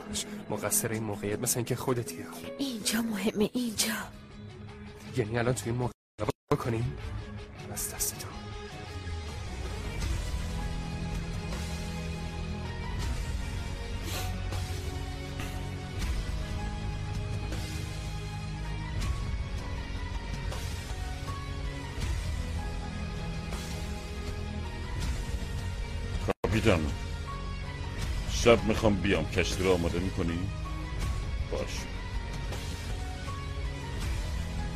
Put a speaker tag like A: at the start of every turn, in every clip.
A: باش. مقصر این موقعیت مثل اینکه خودتی.
B: اینجا مهمه، اینجا.
A: یعنی الان توی این موقع بکنیم؟ از دست تو.
C: کاپیتان، شب میخوام بیام. کشتی رو آماده میکنی؟ باش.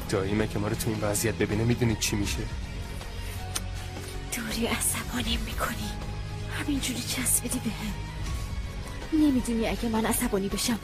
A: داییمه که ما رو تو این وضعیت ببینه میدونید چی میشه؟
B: دوری عصبانیم میکنی، همینجوری چسبیدی بهم. نمیدونی اگه من عصبانی بشم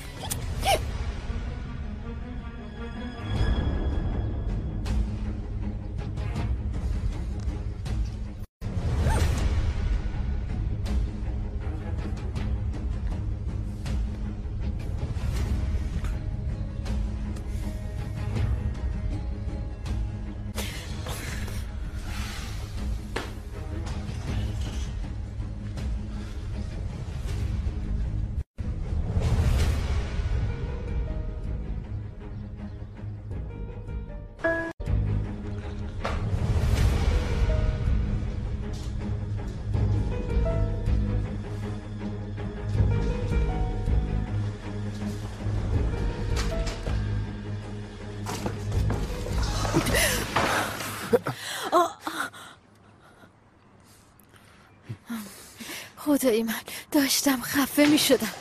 B: خدای من داشتم خفه می شدم.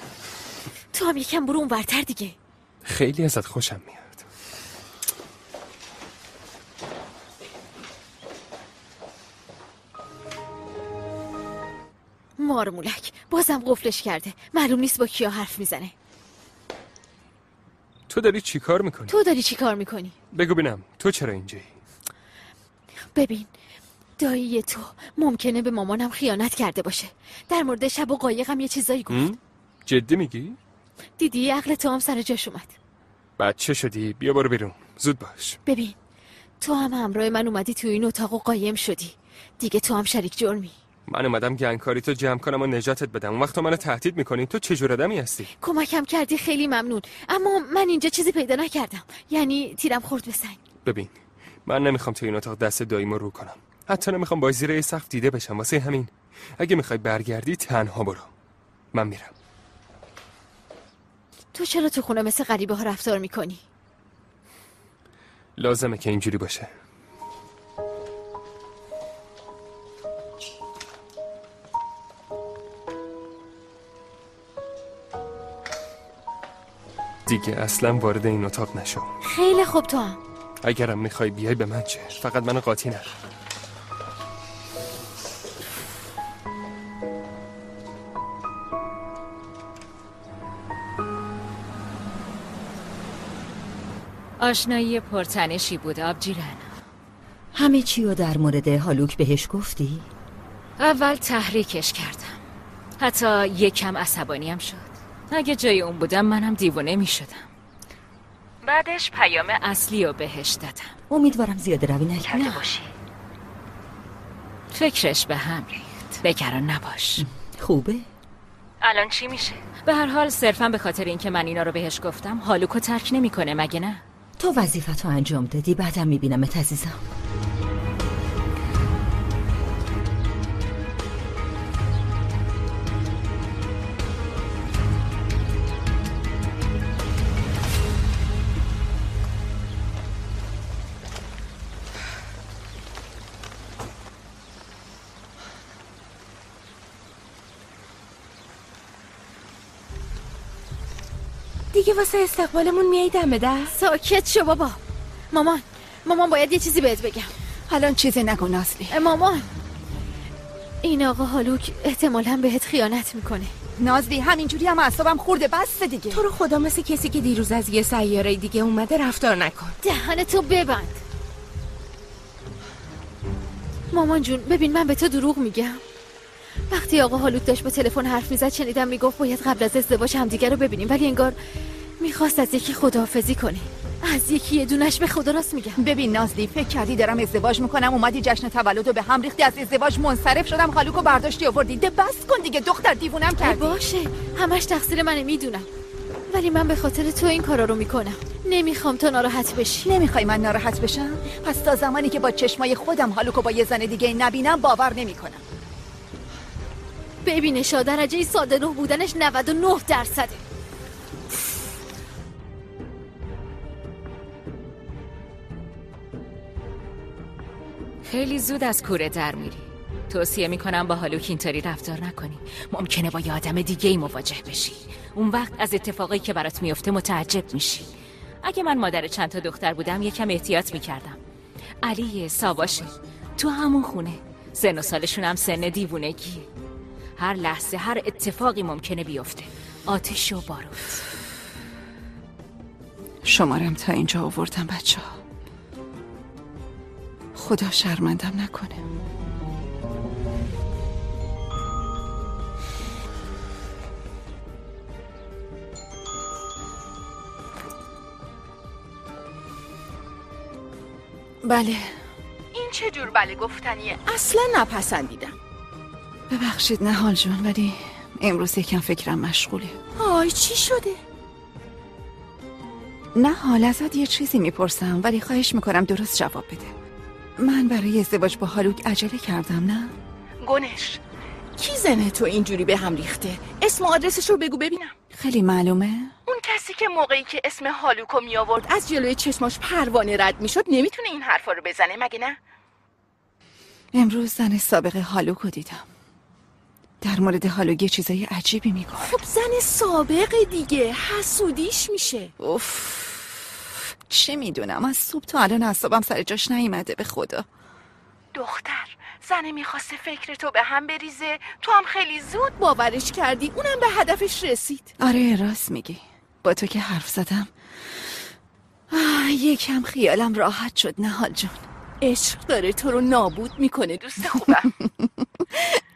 B: تو هم یکم برو اون ورتر دیگه.
A: خیلی ازت خوشم میاد.
B: مارمولک بازم قفلش کرده، معلوم نیست با کیا حرف میزنه.
A: تو داری چی کار میکنی؟
B: تو داری چی کار میکنی؟
A: بگو بینم تو چرا اینجایی؟
B: ببین دایی تو ممکنه به مامانم خیانت کرده باشه. در مورد شب و قایقم یه چیزایی گفت.
A: جدی میگی؟
B: دیدی عقل تو هم سر جاش اومد.
A: بچه شدی، بیا برو بیرون، زود باش.
B: ببین تو هم همراه من اومدی تو این اتاق و قایم شدی، دیگه تو هم شریک جرمی.
A: من اومدم گنگکاری تو جمع کنم و نجاتت بدم. اون وقت تو منو تهدید میکنی. تو چه جور آدمی هستی؟
B: کمکم کردی، خیلی ممنون، اما من اینجا چیزی پیدا نکردم. یعنی تیرم خورد به سنگ.
A: ببین من نمیخوام تو این اتاق دست داییمو رو کنم، حتی نمیخوام با زیر سقف دیده بشم. واسه همین اگه میخوای برگردی تنها برو، من میرم.
B: تو چرا تو خونه مثل غریبه ها رفتار میکنی؟
A: لازمه که اینجوری باشه. دیگه اصلا وارد این اتاق نشو.
B: خیلی خوب تو هم.
A: اگرم میخوای بیای به من چه، فقط منو قاطی نکن.
D: آشنایی پرتنشی بود آبجیرن.
E: همه چی رو در مورد هالوک بهش گفتی؟
D: اول تحریکش کردم، حتی یکم عصبانیم شد. اگه جای اون بودم منم دیوانه می شدم. بعدش پیام اصلی رو بهش دادم.
E: امیدوارم زیاده روی نکرده باشی.
D: فکرش به هم ریخت. بگران نباش.
E: خوبه؟
D: الان چی میشه؟ به هر حال صرفا به خاطر اینکه من اینا رو بهش گفتم هالوکو ترک نمیکنه مگه نه؟
E: تو وظیفتو انجام دادی، بعدم میبینمت عزیزم.
F: دیگه واسه استقبالمون میای دم دست؟
B: ساکت شو بابا. مامان باید یه چیزی بهت بگم.
F: الان چیزی نگو نازلی.
B: مامان این آقا هالوک احتمالاً بهت خیانت میکنه.
F: نازلی همینجوری هم اعصابم خورده، بس دیگه. تو رو خدا مثل کسی که دیروز از یه سیاره دیگه اومده رفتار نکن.
B: دهنتو ببند. مامان جون ببین من به تو دروغ میگم. وقتی آقا هالوک داشت با تلفن حرف میزد شنیدم میگفت باید قبل از ازدواج همدیگه رو ببینیم، ولی انگار میخواست از یکی خداحافظی کنه. از یکی یه دونش به خدا راست میگم.
F: ببین نازلی فکر کردی دارم ازدواج میکنم، اومدی جشن تولدو به هم ریختی، از ازدواج منصرف شدم، هالوکو برداشتی آوردی. ده بس کن دیگه دختر، دیوونم کردی.
B: باشه همش تقصیر منه میدونم. ولی من به خاطر تو این کارا رو میکنم. نمیخوام تو ناراحت بشی.
G: نمیخوای من ناراحت بشم؟ پس تا زمانی که با چشمای خودم هالوکو با یه زن دیگه نبینم باور نمیکنم.
B: ببینشا درجه ساده روح بودنش 99%.
D: خیلی زود از کوره در میری. توصیه میکنم با هالوک اینطوری رفتار نکنی. ممکنه با یه آدم دیگه ای مواجه بشی. اون وقت از اتفاقی که برات میفته متعجب میشی. اگه من مادر چند تا دختر بودم یکم احتیاط میکردم. علیه، ساواشه، تو همون خونه. سن و سالشون هم سن دیوونگیه. هر لحظه هر اتفاقی ممکنه بیفته. آتش و بارود.
F: شمارم تا اینجا آوردم بچه ها. خدا شرمندم نکنه. بله.
G: این چه جور بله گفتنیه؟
F: اصلا نپسندیدم. ببخشید نهال جون، ولی امروز یکم فکرم مشغوله.
G: آی چی شده؟
F: نهال، ازت یه چیزی میپرسم ولی خواهش میکنم درست جواب بده. من برای ازدواج با هالوک عجله کردم نه؟
G: گنش
F: کی زنه تو اینجوری به هم ریخته؟ اسم و آدرسش رو بگو ببینم. خیلی معلومه.
G: اون کسی که موقعی که اسم هالوکو می آورد از جلوی چشماش پروانه رد میشد نمیتونه این حرفا رو بزنه مگه نه؟
F: امروز زن سابق هالوکو دیدم. در مورد هالوک یه چیزای عجیبی میگه.
G: خب زن سابق دیگه، حسودیش میشه.
F: اوف، چه میدونم، از صبح تا الان اعصابم سر جاش نیومده به خدا.
G: دختر، زنه میخواسته فکر تو به هم بریزه، تو هم خیلی زود باورش کردی، اونم به هدفش رسید.
F: آره راست میگی. با تو که حرف زدم یکم خیالم راحت شد نهال جون.
G: عشق داره تو رو نابود میکنه دوست خوبم.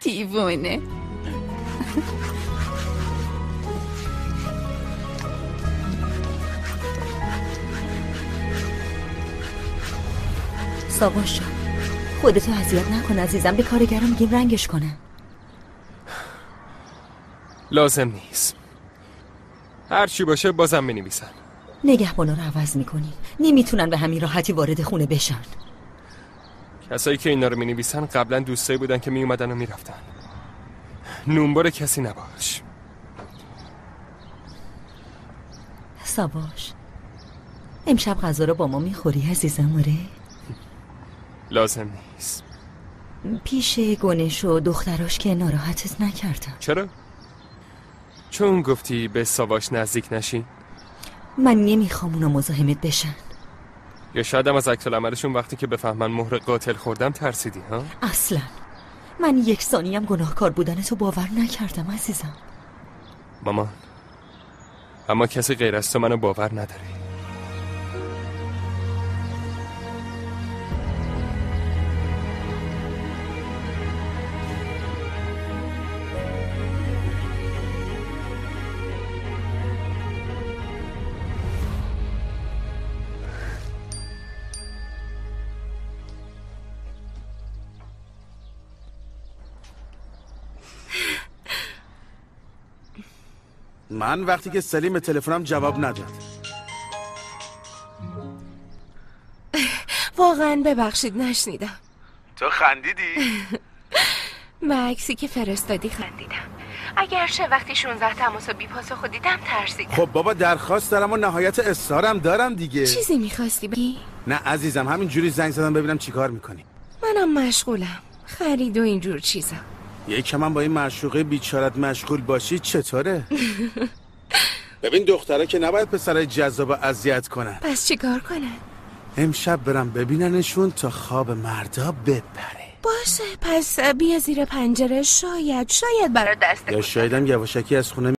F: دیوونه.
E: ساواش جان، خودتو اذیت نکن عزیزم. به کارگرا میگیم رنگش کنن.
A: لازم نیست. هر چی باشه بازم مینویسن.
E: نگهبانا رو عوض میکنی. نمیتونن به همین راحتی وارد خونه بشن.
A: کسایی که اینا رو مینویسن قبلا دوستایی بودن که میومدن و میرفتن. نونبار کسی نباش.
E: ساواش، امشب غذا رو با ما میخوری عزیزم؟ آره؟
A: لازم نیست.
E: پیش گنش و دختراش که ناراحتت نکردم.
A: چرا؟ چون گفتی به ساواش نزدیک نشی؟
E: من نمیخوام اونا مزاحمت بشن.
A: یا شاید هم از عکس العملشون وقتی که بفهمن مهر قاتل خوردم ترسیدی ها؟
E: اصلا من یک ثانیه هم گناهکار بودنتو باور نکردم عزیزم.
A: مامان، اما کسی غیر از تو منو باور نداره.
H: من وقتی که سلیم تلفنم جواب نداد.
F: واقعا ببخشید نشنیدم.
H: تو خندیدی؟
F: به عکسی که فرستادی خندیدم.
G: اگرچه وقتی 16 تماس بی پاسخ دیدم ترسیدم.
H: خب بابا درخواست دارم و نهایت اصرارم دارم دیگه.
F: چیزی میخواستی بگی؟
H: نه عزیزم، همین جوری زنگ زدم ببینم چیکار میکنی.
F: منم مشغولم، خرید و اینجور چیزا.
H: یکم هم با این معشوقه بیچارت مشغول باشی چطوره؟ ببین دخترها که نباید پسرای جذاب اذیت کنن.
F: پس چیکار کنن؟
H: امشب برم ببیننشون تا خواب مردا بپره.
F: باشه، پس بیا زیر پنجره، شاید برای دست
H: یا شایدم یواشکی از خونه